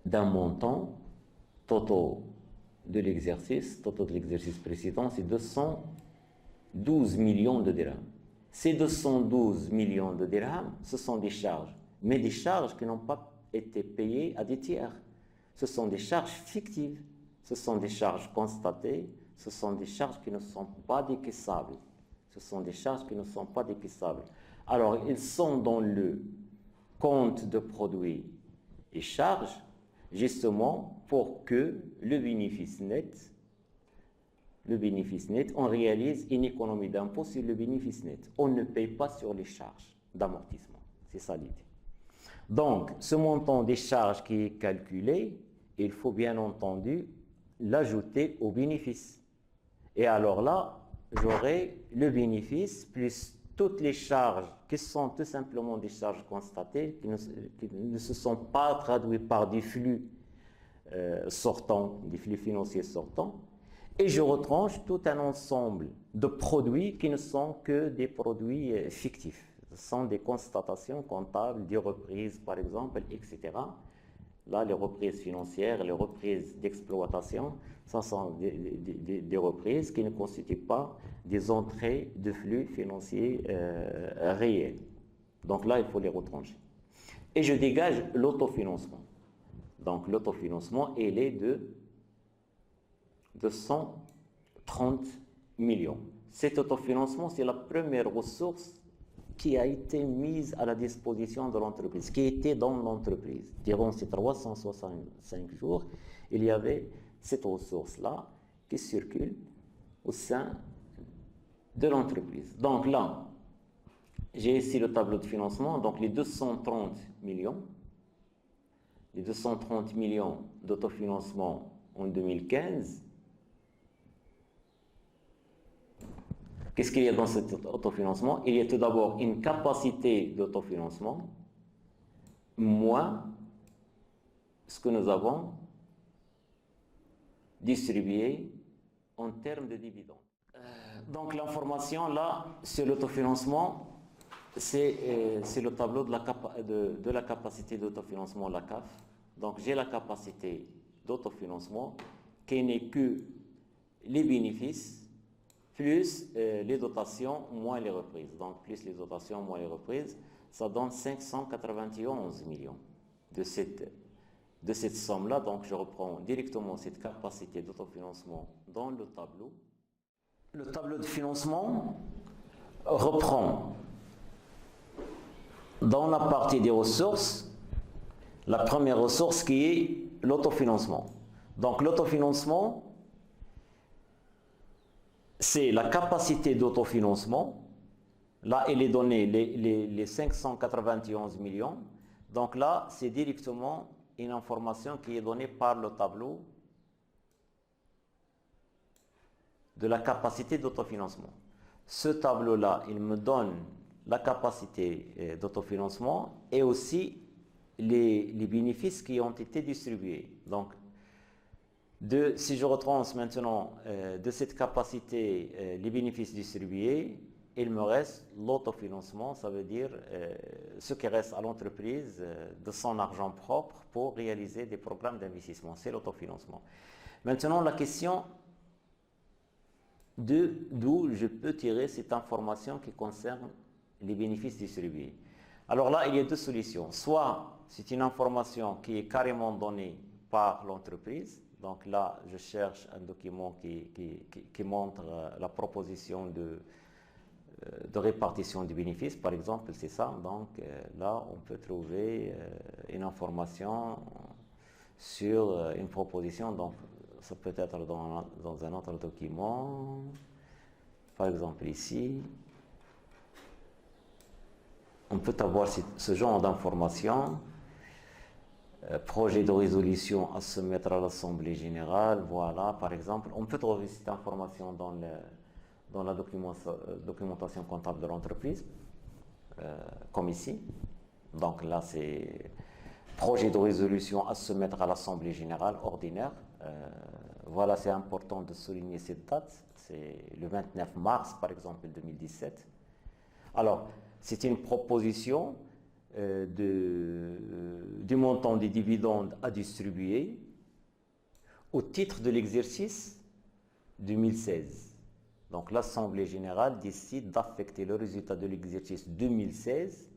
d'un montant total de l'exercice précédent, c'est 212 millions de dirhams. Ces 212 millions de dirhams, ce sont des charges, mais des charges qui n'ont pas été payées à des tiers. Ce sont des charges fictives, ce sont des charges constatées, ce sont des charges qui ne sont pas décaissables. Ce sont des charges qui ne sont pas décaissables. Alors, ils sont dans le compte de produits et charges, justement pour que le bénéfice net, on réalise une économie d'impôt sur le bénéfice net. On ne paye pas sur les charges d'amortissement. C'est ça l'idée. Donc, ce montant des charges qui est calculé, il faut bien entendu l'ajouter au bénéfice. Et alors là, j'aurai le bénéfice plus toutes les charges qui sont tout simplement des charges constatées, qui ne se sont pas traduites par des flux sortants, des flux financiers sortants. Et je retranche tout un ensemble de produits qui ne sont que des produits fictifs. Ce sont des constatations comptables, des reprises par exemple, etc. Là, les reprises financières, les reprises d'exploitation, ce sont des reprises qui ne constituent pas des entrées de flux financiers réels. Donc là, il faut les retrancher. Et je dégage l'autofinancement. Donc l'autofinancement, il est de 230 millions. Cet autofinancement, c'est la première ressource qui a été mise à la disposition de l'entreprise, qui était dans l'entreprise. Durant ces 365 jours, il y avait cette ressource-là qui circule au sein de l'entreprise. Donc là, j'ai ici le tableau de financement, donc les 230 millions d'autofinancement en 2015. Qu'est-ce qu'il y a dans cet autofinancement? Il y a tout d'abord une capacité d'autofinancement moins ce que nous avons distribué en termes de dividendes. Donc l'information là sur l'autofinancement, c'est le tableau de la capacité d'autofinancement, la CAF. Donc j'ai la capacité d'autofinancement qui n'est que les bénéfices plus les dotations moins les reprises. Donc plus les dotations moins les reprises, ça donne 591 millions. De cette somme-là, donc je reprends directement cette capacité d'autofinancement dans le tableau. Le tableau de financement reprend dans la partie des ressources, la première ressource qui est l'autofinancement. Donc l'autofinancement, c'est la capacité d'autofinancement. Là, il est donné les 591 millions. Donc là, c'est directement une information qui est donnée par le tableau de la capacité d'autofinancement. Ce tableau-là, il me donne la capacité d'autofinancement et aussi les bénéfices qui ont été distribués. Donc, si je retranche maintenant de cette capacité les bénéfices distribués, il me reste l'autofinancement, ça veut dire ce qui reste à l'entreprise de son argent propre pour réaliser des programmes d'investissement. C'est l'autofinancement. Maintenant, la question d'où je peux tirer cette information qui concerne les bénéfices distribués. Alors là, il y a deux solutions. Soit c'est une information qui est carrément donnée par l'entreprise. Donc là, je cherche un document qui montre la proposition de répartition des bénéfices, par exemple, c'est ça. Donc là, on peut trouver une information sur une proposition. Donc ça peut être dans un autre document. Par exemple ici, on peut avoir ce genre d'informations. Projet de résolution à soumettre à l'Assemblée générale, voilà, par exemple. On peut trouver cette information dans la documentation comptable de l'entreprise, comme ici. Donc là, c'est projet de résolution à soumettre à l'Assemblée générale ordinaire. Voilà, c'est important de souligner cette date. C'est le 29 mars, par exemple, 2017. Alors, c'est une proposition du montant des dividendes à distribuer au titre de l'exercice 2016. Donc l'Assemblée générale décide d'affecter le résultat de l'exercice 2016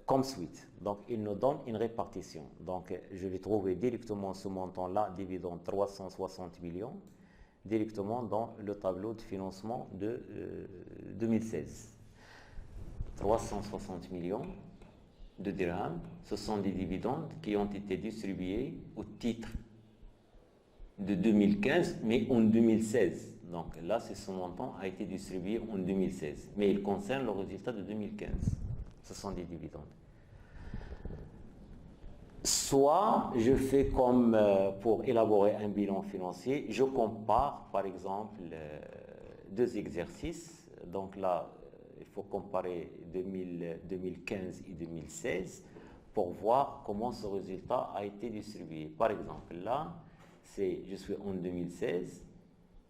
comme suite. Donc il nous donne une répartition. Donc je vais trouver directement ce montant-là, dividende 360 millions, directement dans le tableau de financement de 2016. 360 millions de dirhams, ce sont des dividendes qui ont été distribués au titre de 2015, mais en 2016. Donc là, ce montant a été distribué en 2016, mais il concerne le résultat de 2015. Ce sont des dividendes. Soit je fais comme pour élaborer un bilan financier, je compare par exemple deux exercices. Donc là, il faut comparer 2015 et 2016 pour voir comment ce résultat a été distribué. Par exemple, là, je suis en 2016,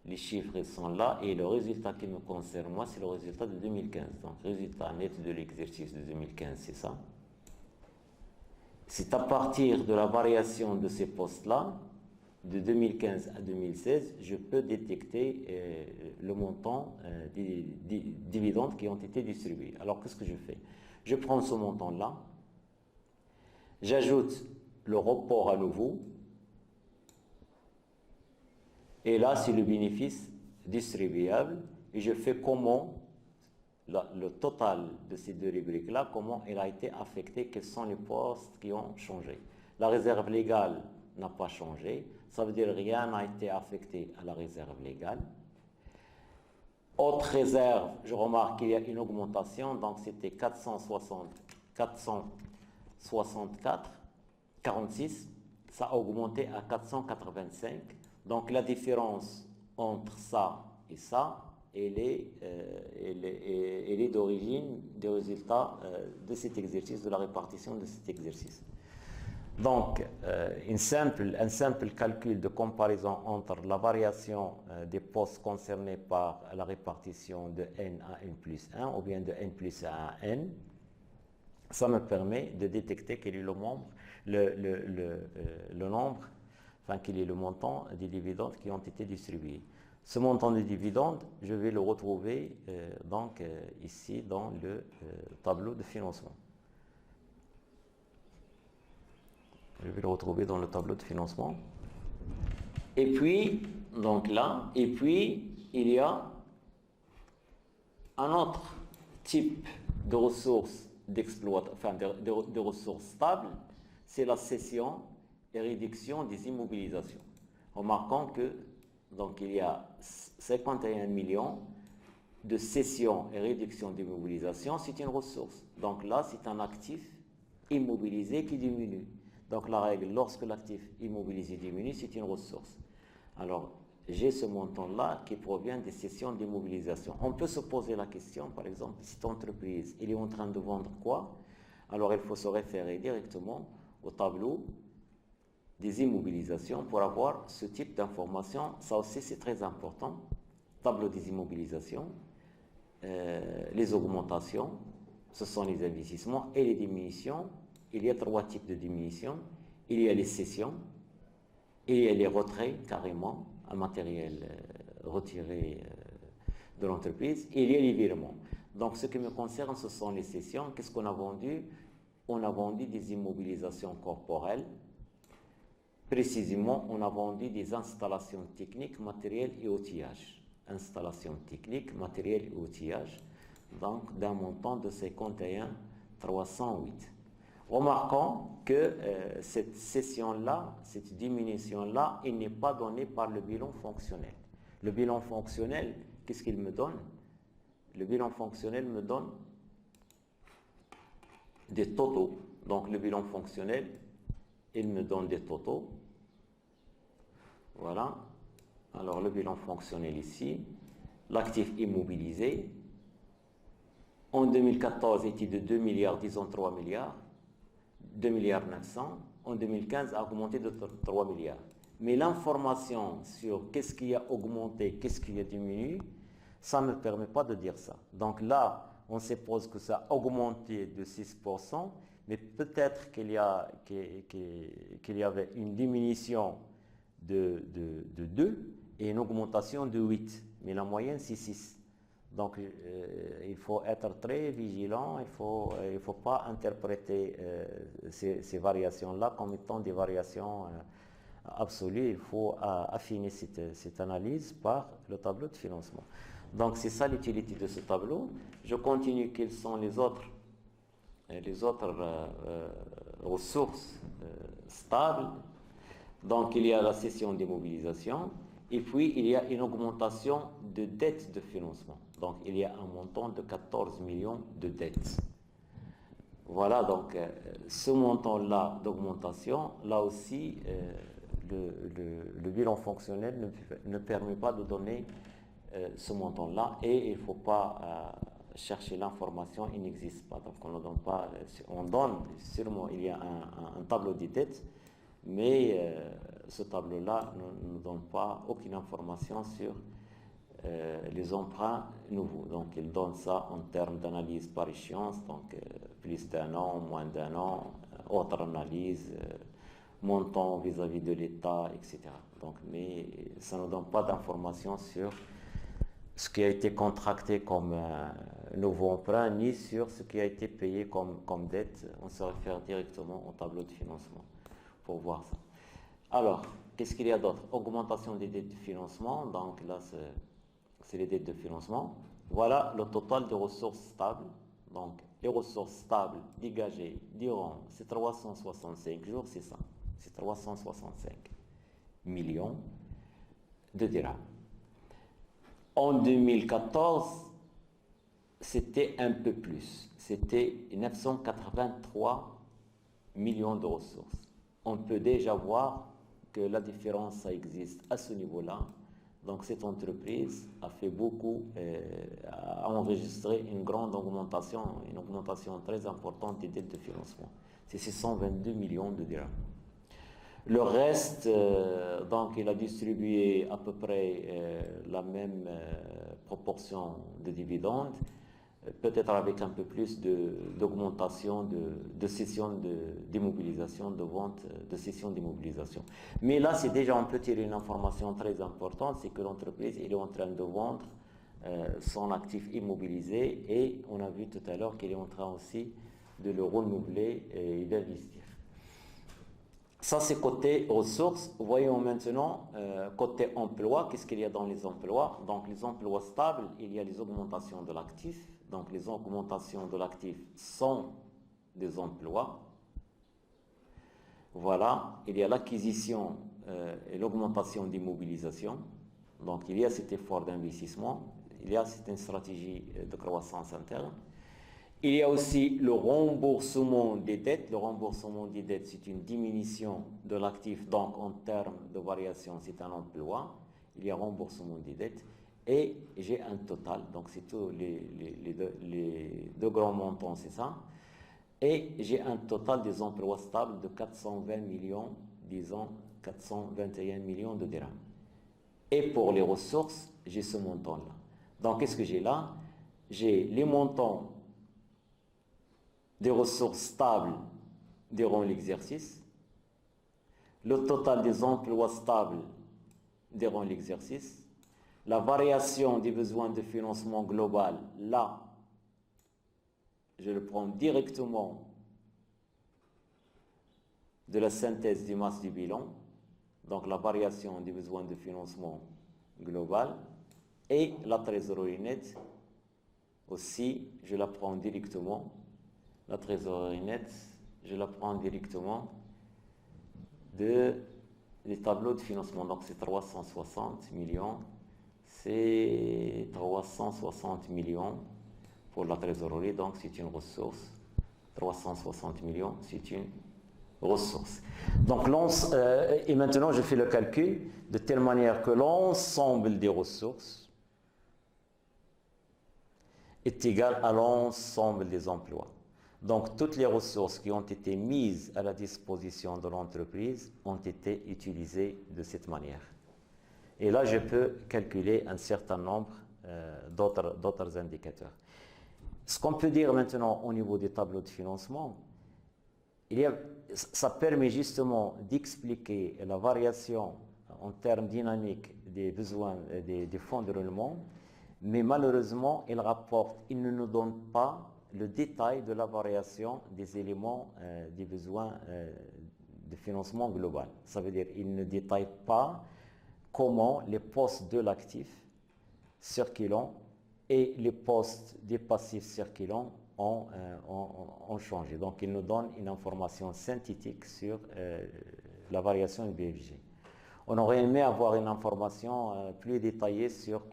les chiffres sont là et le résultat qui me concerne, moi, c'est le résultat de 2015. Donc, résultat net de l'exercice de 2015, c'est ça. C'est à partir de la variation de ces postes-là, de 2015 à 2016, je peux détecter le montant des dividendes qui ont été distribués. Alors, qu'est-ce que je fais? Je prends ce montant-là, j'ajoute le report à nouveau, et là, c'est le bénéfice distribuable, et je fais comment, le total de ces deux rubriques-là, comment il a été affecté, quels sont les postes qui ont changé. La réserve légale n'a pas changé, ça veut dire rien n'a été affecté à la réserve légale. Autre réserve, je remarque qu'il y a une augmentation, donc c'était 46, ça a augmenté à 485, donc la différence entre ça et ça, elle est d'origine des résultats de cet exercice, de la répartition de cet exercice. Donc, un simple calcul de comparaison entre la variation des postes concernés par la répartition de n à n plus 1 ou bien de n plus 1 à n, ça me permet de détecter quel est le nombre, quel est le montant des dividendes qui ont été distribués. Ce montant de dividendes, je vais le retrouver ici dans le tableau de financement. Je vais le retrouver dans le tableau de financement. Et puis, donc là, et puis, il y a un autre type de ressources de ressources stables, c'est la cession et réduction des immobilisations. Remarquons que donc il y a 51 millions de cession et réduction d'immobilisation, c'est une ressource. Donc là, c'est un actif immobilisé qui diminue. Donc la règle, lorsque l'actif immobilisé diminue, c'est une ressource. Alors, j'ai ce montant-là qui provient des cessions d'immobilisation. On peut se poser la question, par exemple, cette entreprise, elle est en train de vendre quoi? Alors, il faut se référer directement au tableau des immobilisations pour avoir ce type d'information. Ça aussi, c'est très important. Tableau des immobilisations, les augmentations, ce sont les investissements, et les diminutions. Il y a trois types de diminutions. Il y a les cessions, il y a les retraits, carrément, un matériel retiré de l'entreprise, et il y a les virements. Donc, ce qui me concerne, ce sont les cessions. Qu'est-ce qu'on a vendu? On a vendu des immobilisations corporelles. Précisément, on a vendu des installations techniques, matériel et outillage. Installations techniques, matériel et outillage, donc d'un montant de 51 308. Remarquons que cette cession-là, cette diminution-là, il n'est pas donnée par le bilan fonctionnel. Le bilan fonctionnel, qu'est-ce qu'il me donne? Le bilan fonctionnel me donne des totaux. Donc le bilan fonctionnel, il me donne des totaux. Voilà. Alors le bilan fonctionnel ici, l'actif immobilisé, en 2014 était de 2 milliards, disons 3 milliards, 2 milliards 900, en 2015 a augmenté de 3 milliards. Mais l'information sur qu'est-ce qui a augmenté, qu'est-ce qui a diminué, ça ne me permet pas de dire ça. Donc là, on suppose que ça a augmenté de 6%, mais peut-être qu'il y avait une diminution de 2 et une augmentation de 8. Mais la moyenne, c'est 6. Donc, il faut être très vigilant, il faut pas interpréter ces variations-là comme étant des variations absolues. Il faut affiner cette analyse par le tableau de financement. Donc, c'est ça l'utilité de ce tableau. Je continue. Quelles sont les autres ressources stables? Donc, il y a la cession d'immobilisation. Et puis, il y a une augmentation de dettes de financement. Donc, il y a un montant de 14 millions de dettes. Voilà, donc, ce montant-là d'augmentation, là aussi, le bilan fonctionnel ne permet pas de donner ce montant-là et il ne faut pas chercher l'information, il n'existe pas. Donc, on ne donne pas, on donne, sûrement, il y a un tableau des dettes, mais ce tableau-là ne donne pas aucune information sur les emprunts nouveaux. Donc, il donne ça en termes d'analyse par échéance, donc plus d'un an, moins d'un an, autre analyse, montant vis-à-vis de l'État, etc. Donc, mais ça ne donne pas d'informations sur ce qui a été contracté comme nouveau emprunt, ni sur ce qui a été payé comme dette. On se réfère directement au tableau de financement pour voir ça. Alors, qu'est-ce qu'il y a d'autre? Augmentation des dettes de financement. Donc là, c'est les dettes de financement. Voilà le total des ressources stables. Donc, les ressources stables dégagées durant ces 365 jours, c'est ça. C'est 365 millions de dirhams. En 2014, c'était un peu plus. C'était 983 millions de ressources. On peut déjà voir que la différence, ça existe à ce niveau-là. Donc cette entreprise a fait beaucoup, a enregistré une grande augmentation, une augmentation très importante des dettes de financement. C'est 622 millions de dirhams. Le reste, donc il a distribué à peu près la même proportion de dividendes, peut-être avec un peu plus d'augmentation de cession d'immobilisation, de vente de cession d'immobilisation. Mais là, c'est déjà, on peut tirer une information très importante, c'est que l'entreprise est en train de vendre son actif immobilisé et on a vu tout à l'heure qu'elle est en train aussi de le renouveler et d'investir. Ça, c'est côté ressources. Voyons maintenant côté emploi. Qu'est-ce qu'il y a dans les emplois? Donc, les emplois stables, il y a les augmentations de l'actif. Donc, les augmentations de l'actif sont des emplois. Voilà. Il y a l'acquisition et l'augmentation d'immobilisation. Donc, il y a cet effort d'investissement. Il y a cette stratégie de croissance interne. Il y a aussi le remboursement des dettes. Le remboursement des dettes, c'est une diminution de l'actif. Donc, en termes de variation, c'est un emploi. Il y a remboursement des dettes. Et j'ai un total. Donc, c'est tous les deux grands montants, c'est ça. Et j'ai un total des emplois stables de 420 millions, disons 421 millions de dirhams. Et pour les ressources, j'ai ce montant-là. Donc, qu'est-ce que j'ai là? J'ai les montants des ressources stables durant l'exercice, le total des emplois stables durant l'exercice, la variation des besoins de financement global là je le prends directement de la synthèse des masses du bilan, donc la variation des besoins de financement global, et la trésorerie nette aussi, je la prends directement. La trésorerie nette, je la prends directement des tableaux de financement. Donc c'est 360 millions. C'est 360 millions pour la trésorerie, donc c'est une ressource. 360 millions, c'est une ressource. Donc, et maintenant je fais le calcul de telle manière que l'ensemble des ressources est égal à l'ensemble des emplois. Donc, toutes les ressources qui ont été mises à la disposition de l'entreprise ont été utilisées de cette manière. Et là, je peux calculer un certain nombre d'autres indicateurs. Ce qu'on peut dire maintenant au niveau des tableaux de financement, ça permet justement d'expliquer la variation en termes dynamiques des besoins des fonds de roulement, mais malheureusement, il ne nous donne pas le détail de la variation des éléments des besoins de financement global. Ça veut dire qu'il ne détaille pas comment les postes de l'actif circulant et les postes des passifs circulants ont changé. Donc, il nous donne une information synthétique sur la variation du BFG. On aurait aimé avoir une information plus détaillée sur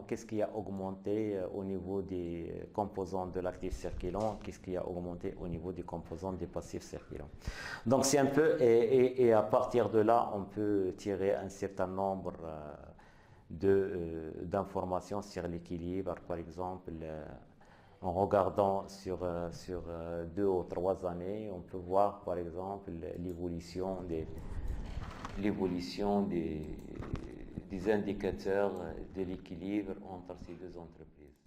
qu'est-ce qui a augmenté au niveau des composants de l'actif circulant, qu'est-ce qui a augmenté au niveau des composants des passifs circulants. Donc, c'est un peu, et à partir de là, on peut tirer un certain nombre d'informations sur l'équilibre, par exemple, en regardant sur 2 ou 3 années, on peut voir par exemple l'évolution des indicateurs de l'équilibre entre ces deux entreprises.